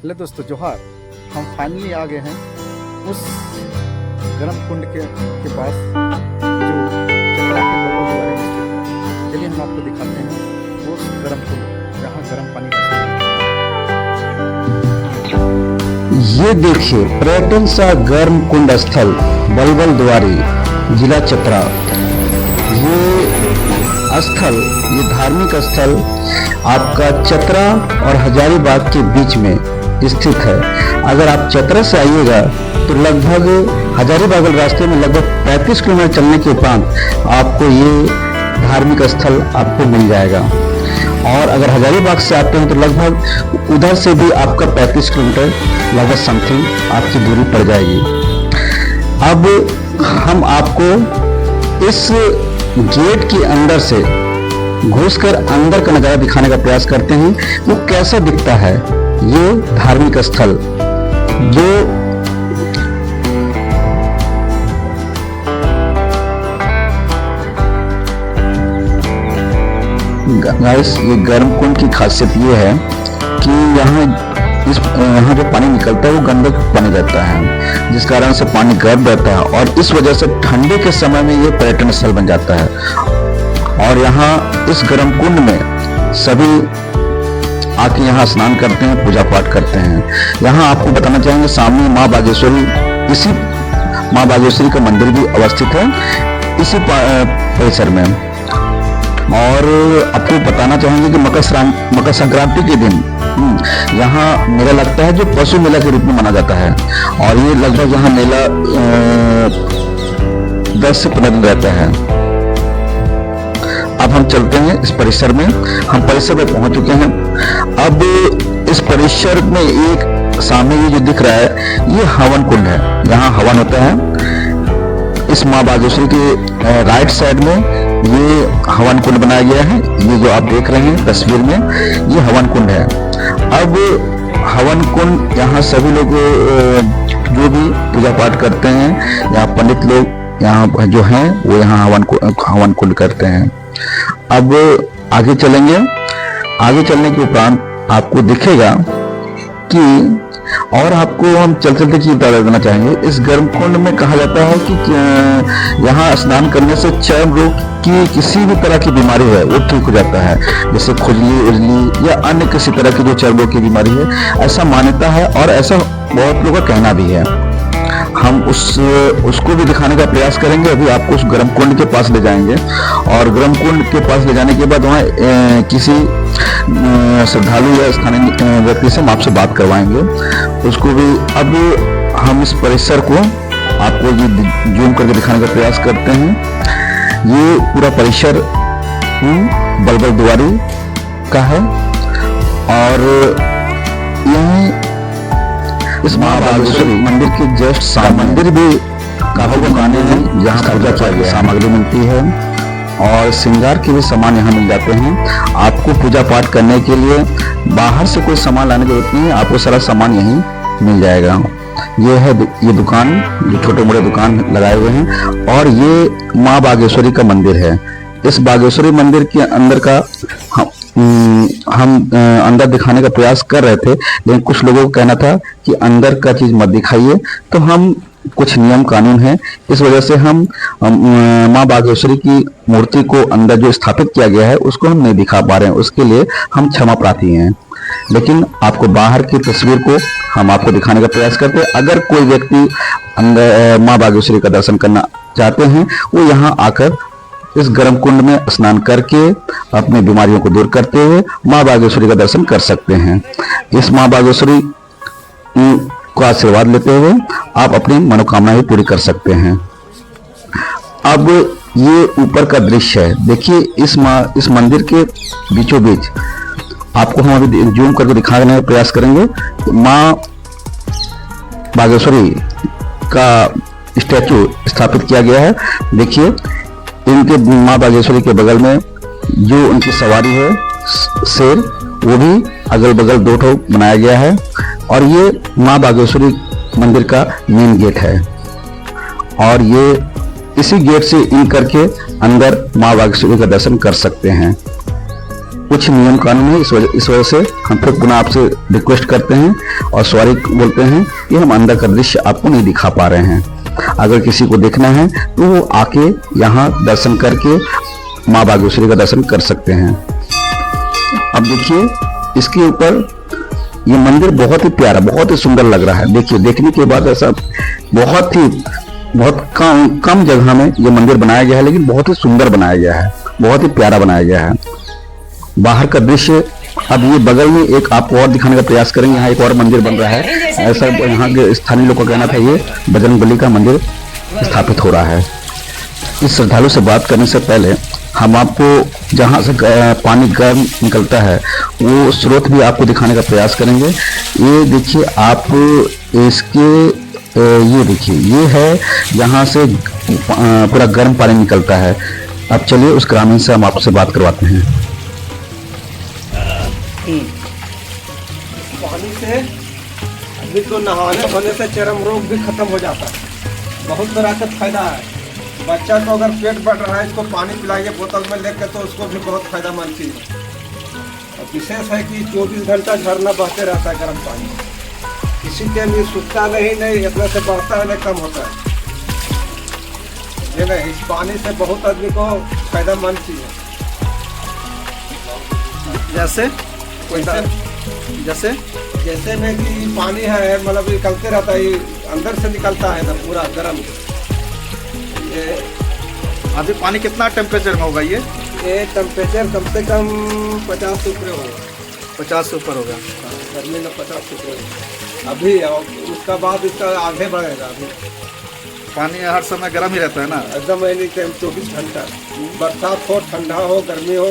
Hello दोस्तों, जोहार। हम फाइनली आ गए हैं उस गर्म कुंड के पास जो चतरा के बगल द्वारे में स्थित है। चलिए हम आपको दिखाते हैं उस गर्म कुंड जहाँ गर्म पानी का ये देखिए पर्यटन सा गर्म कुंड स्थल बलबल द्वारी, जिला चतरा। ये धार्मिक स्थल आपका चतरा और हजारीबाग के बीच में स्थित है। अगर आप चतरा से आइएगा तो लगभग हजारीबाग रास्ते में लगभग 35 किलोमीटर चलने के उपरांत आपको ये धार्मिक स्थल आपको मिल जाएगा। और अगर हजारीबाग से आते हैं तो लगभग उधर से भी आपका 35 किलोमीटर लगभग समथिंग आपकी दूरी पड़ जाएगी। अब हम आपको इस गेट के अंदर से घुसकर अंदर का नजारा दिखाने का प्रयास करते हैं। वो कैसा दिखता है ये धार्मिक स्थल जो गाइस, ये गर्म कुंड की खासियत ये है कि यहाँ जो पानी निकलता है वो गंदक पानी रहता है, जिस कारण से पानी गर्म रहता है और इस वजह से ठंडे के समय में ये पर्यटन स्थल बन जाता है। और यहाँ इस गर्म कुंड में सभी आके यहाँ स्नान करते हैं, पूजा पाठ करते हैं। यहाँ आपको बताना चाहेंगे सामने माँ बागेश्वरी, इसी माँ बागेश्वरी का मंदिर भी अवस्थित है इसी परिसर में। और आपको बताना चाहेंगे कि मकर संक्रांति के दिन यहाँ मेला लगता है जो पशु मेला के रूप में माना जाता है। और ये लगभग यहाँ मेला 10 से 15 दिन रहता है। अब हम चलते हैं इस परिसर में। हम परिसर में पहुंच चुके हैं। अब इस परिसर में एक सामने ये जो दिख रहा है ये हवन कुंड है। यहाँ हवन होता है। इस माँ बागेश्वरी के राइट साइड में ये हवन कुंड बनाया गया है। ये जो आप देख रहे हैं तस्वीर में ये हवन कुंड है। अब हवन कुंड यहाँ सभी लोग जो भी पूजा पाठ करते हैं, यहाँ पंडित लोग यहाँ जो हैं वो यहाँ हवन कुंड करते हैं। अब आगे चलेंगे। आगे चलने के उपरांत आपको दिखेगा कि और आपको हम चलते चीज बता देना चाहेंगे। इस गर्म कुंड में कहा जाता है कि यहाँ स्नान करने से चर्म रोग की किसी भी तरह की बीमारी है वो ठीक हो जाता है, जैसे खुजली उजली या अन्य किसी तरह की जो चर्म रोग की बीमारी है, ऐसा मान्यता है और ऐसा बहुत लोगों का कहना भी है। हम उसको भी दिखाने का प्रयास करेंगे। अभी आपको उस गर्म कुंड के पास ले जाएंगे और गर्म कुंड के पास ले जाने के बाद वहाँ किसी श्रद्धालु या स्थानीय व्यक्ति से हम आपसे बात करवाएंगे उसको भी। अब हम इस परिसर को आपको ये जूम करके दिखाने का प्रयास करते हैं। ये पूरा परिसर बलबल द्वारी का है और यही इस माँ बागेश्वरी मंदिर के जस्ट सामने मंदिर भी काफी दुकानें हैं जहाँ पूजा की सामग्री मिलती है और श्रृंगार के भी सामान यहाँ मिल जाते हैं। आपको पूजा पाठ करने के लिए बाहर से कोई सामान लाने की जरूरत नहीं है, आपको सारा सामान यहीं मिल जाएगा। ये दुकान जो छोटे मोटे दुकान लगाए हुए हैं और ये माँ बागेश्वरी का मंदिर है। इस बागेश्वरी मंदिर के अंदर का हम अंदर दिखाने का प्रयास कर रहे थे, लेकिन कुछ लोगों को कहना था कि अंदर का चीज मत दिखाइए, तो हम कुछ नियम कानून है इस वजह से हम माँ बागेश्वरी की मूर्ति को अंदर जो स्थापित किया गया है उसको हम नहीं दिखा पा रहे हैं। उसके लिए हम क्षमा प्रार्थी हैं, लेकिन आपको बाहर की तस्वीर को हम आपको दिखाने का प्रयास करते हैं। अगर कोई व्यक्ति अंदर माँ बागेश्वरी का दर्शन करना चाहते हैं वो यहाँ आकर इस गर्म कुंड में स्नान करके अपनी बीमारियों को दूर करते हुए माँ बागेश्वरी का दर्शन कर सकते हैं। इस माँ बागेश्वरी को आशीर्वाद लेते हुए आप अपनी मनोकामना भी पूरी कर सकते हैं। अब ये ऊपर का दृश्य है, देखिए इस मंदिर के बीचों बीच आपको हम अभी जूम करके दिखाने का प्रयास करेंगे। माँ बागेश्वरी का स्टैचू स्थापित किया गया है। देखिए इनके माँ बागेश्वरी के बगल में जो उनकी सवारी है शेर, वो भी अगल बगल 2 ठो बनाया गया है और ये माँ बागेश्वरी मंदिर का मेन गेट है। और ये इसी गेट से इन करके अंदर माँ बागेश्वरी का दर्शन कर सकते हैं। कुछ नियम कानून है, इस वजह से हम फिर पुनः आपसे रिक्वेस्ट करते हैं और सॉरी बोलते हैं कि हम अंदर का दृश्य आपको नहीं दिखा पा रहे हैं। अगर किसी को देखना है तो वो आके यहाँ दर्शन करके माँ बागेश्वरी का दर्शन कर सकते हैं। अब देखिए इसके ऊपर ये मंदिर बहुत ही प्यारा, बहुत ही सुंदर लग रहा है। देखिए देखने के बाद ऐसा बहुत कम जगह में ये मंदिर बनाया गया है, लेकिन बहुत ही सुंदर बनाया गया है, बहुत ही प्यारा बनाया गया है। बाहर का दृश्य अब ये बगल में एक आपको और दिखाने का प्रयास करेंगे। यहाँ एक और मंदिर बन रहा है, ऐसा यहाँ के स्थानीय लोगों का कहना था ये बजरंगबली का मंदिर स्थापित हो रहा है। इस श्रद्धालु से बात करने से पहले हम आपको जहाँ से पानी गर्म निकलता है वो स्रोत भी आपको दिखाने का प्रयास करेंगे। ये देखिए आप इसके ये देखिए ये है जहाँ से पूरा गर्म पानी निकलता है। अब चलिए उस ग्रामीण से हम आपसे बात करवाते हैं। पानी से अभी तो नहाने धोने से चर्म रोग भी खत्म हो जाता है। बहुत तरह का फायदा है। बच्चा को अगर पेट बढ़ रहा है इसको पानी पिलाइए बोतल में लेकर, तो उसको भी बहुत फायदामंद चीज है। और विशेष है कि 24 घंटा झरना बहते रहता है गर्म पानी, किसी के लिए सूखता नहीं इतना से बढ़ता है नहीं कम होता है। ये नहीं, इस पानी से बहुत आदमी को फायदामंद चीज है। जैसे जैसे जैसे में कि पानी है मतलब निकलते रहता है, ये अंदर से निकलता है ना पूरा गर्म। ये अभी पानी कितना टेम्परेचर में होगा? ये टेम्परेचर कम से कम 50 से ऊपर होगा। 50 से ऊपर होगा। गर्मी में 50 से ऊपर होगा अभी, और उसका बाद इसका आगे बढ़ेगा। अभी पानी हर समय गर्म ही रहता है ना? एकदम एनी टाइम 24 घंटा, बरसात हो ठंडा हो गर्मी हो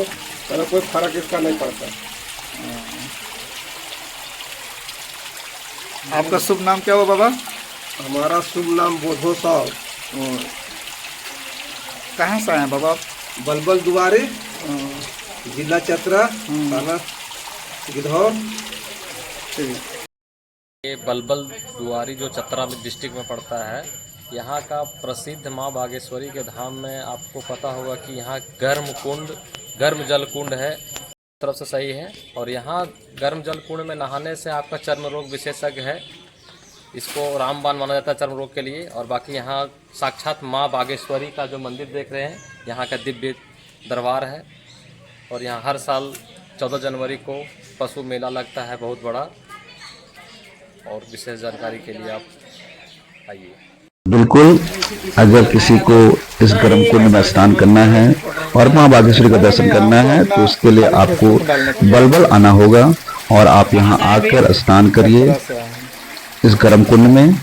तो कोई फर्क इसका नहीं पड़ता। आपका शुभ नाम क्या हुआ बाबा? हमारा शुभ नाम बोधो साहब। कहाँ से आए हैं बाबा? बलबल दुआरी, जिला चतरा, थाना गिद्धौर। ये बलबल दुआरी जो चतरा डिस्ट्रिक्ट में पड़ता है, यहाँ का प्रसिद्ध माँ बागेश्वरी के धाम में आपको पता होगा कि यहाँ गर्म जल कुंड है, तरफ से सही है। और यहाँ गर्म जल कुंड में नहाने से आपका चर्म रोग विशेषज्ञ है, इसको रामबाण माना जाता है चर्म रोग के लिए। और बाकी यहाँ साक्षात माँ बागेश्वरी का जो मंदिर देख रहे हैं, यहाँ का दिव्य दरबार है। और यहाँ हर साल 14 जनवरी को पशु मेला लगता है बहुत बड़ा। और विशेष जानकारी के लिए आप आइए। बिल्कुल, अगर किसी को इस गर्म कुंड में स्नान करना है और माँ बागेश्वरी का दर्शन करना है तो उसके लिए आपको बलबल आना होगा और आप यहाँ आकर स्नान करिए इस गर्म कुंड में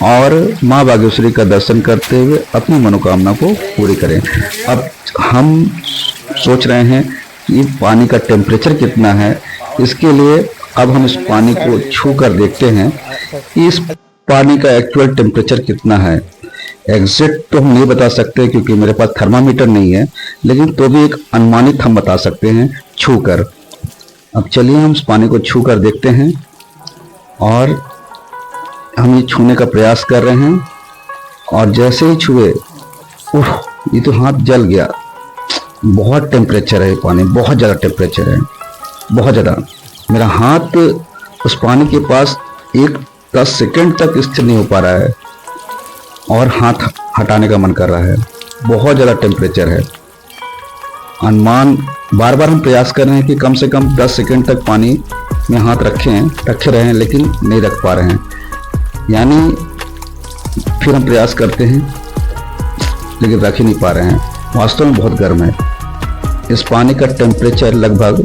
और माँ बागेश्वरी का दर्शन करते हुए अपनी मनोकामना को पूरी करें। अब हम सोच रहे हैं कि पानी का टेम्परेचर कितना है, इसके लिए अब हम इस पानी को छू कर देखते हैं कि इस पानी का एक्चुअल टेम्परेचर कितना है। एग्जैक्ट तो हम नहीं बता सकते क्योंकि मेरे पास थर्मामीटर नहीं है, लेकिन तो भी एक अनुमानित हम बता सकते हैं छू कर। अब चलिए हम इस पानी को छू कर देखते हैं और हम ये छूने का प्रयास कर रहे हैं। और जैसे ही छुए, ये तो हाथ जल गया। बहुत टेम्परेचर है पानी, बहुत ज़्यादा टेम्परेचर है, बहुत ज़्यादा। मेरा हाथ उस पानी के पास 10 सेकंड तक स्थिर नहीं हो पा रहा है और हाथ हटाने का मन कर रहा है। बहुत ज़्यादा टेम्परेचर है। अनुमान बार बार हम प्रयास कर रहे हैं कि कम से कम 10 सेकंड तक पानी में हाथ रखे रहें, लेकिन नहीं रख पा रहे हैं। यानी फिर हम प्रयास करते हैं लेकिन रख ही नहीं पा रहे हैं। वास्तव में बहुत गर्म है। इस पानी का टेम्परेचर लगभग